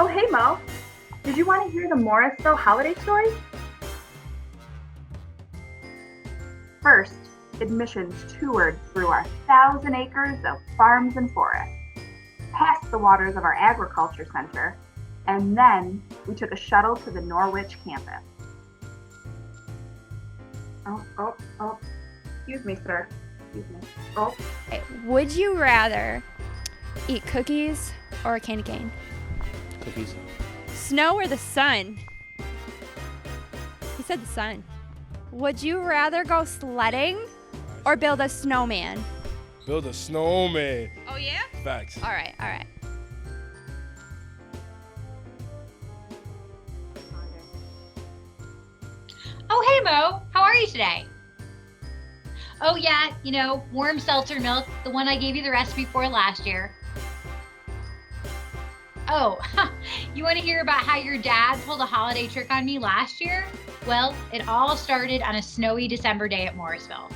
Oh, hey, Mo. Did you want to hear the Morrisville holiday story? First, admissions toured through our 1,000 acres of farms and forests, past the waters of our agriculture center, and then we took a shuttle to the Norwich campus. Oh, excuse me, sir. Excuse me. Oh. Okay, would you rather eat cookies or a candy cane? Cookies. Snow or the sun? He said the sun. Would you rather go sledding or build a snowman? Build a snowman. Oh, yeah? Facts. All right. Oh, hey, Mo. How are you today? Oh, yeah, warm seltzer milk, the one I gave you the recipe for last year. Oh, you want to hear about how your dad pulled a holiday trick on me last year? Well, it all started on a snowy December day at Morrisville.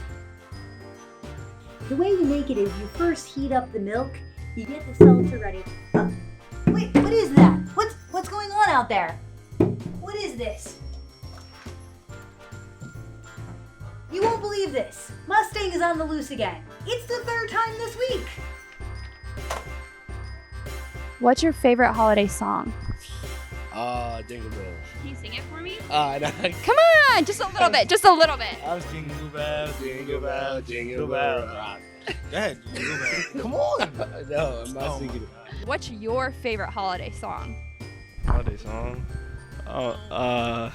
The way you make it is you first heat up the milk, you get the seltzer ready. Wait, what is that? What's going on out there? What is this? You won't believe this. Mustang is on the loose again. It's the third time this week. What's your favorite holiday song? Jingle bells. Can you sing it for me? No. Come on, just a little bit. I was jingle bells, jingle bells, jingle bells. Go ahead, jingle bells. Come on. No, I'm not singing it. What's your favorite holiday song? Holiday song? I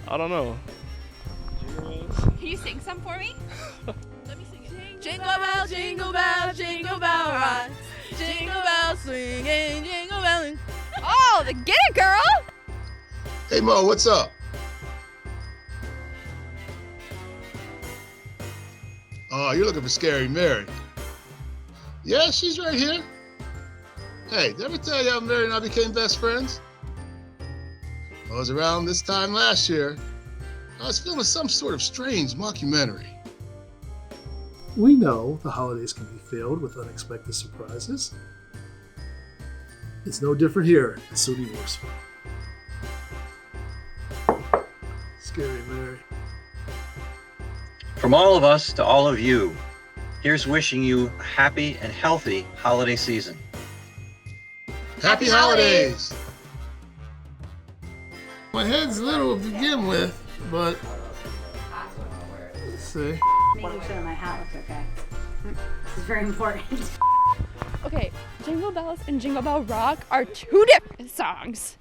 don't know. Jingle bells? Can you sing some for me? Let me sing it. Jingle bell, jingle bell, jingle bell rock. Jingle bells swinging, jingle belling. Oh, get it, girl! Hey Mo, what's up? Oh, you're looking for Scary Mary. Yeah, she's right here. Hey, did I ever tell you how Mary and I became best friends? Well, it was around this time last year. I was filming some sort of strange mockumentary. We know the holidays can be filled with unexpected surprises. It's no different here at SUNY Morrisville. Scary Mary. From all of us to all of you, here's wishing you a happy and healthy holiday season. Happy holidays! My head's little to begin with, but let's see. Making sure my hat looks okay. This is very important. Okay, Jingle Bells and Jingle Bell Rock are two different songs.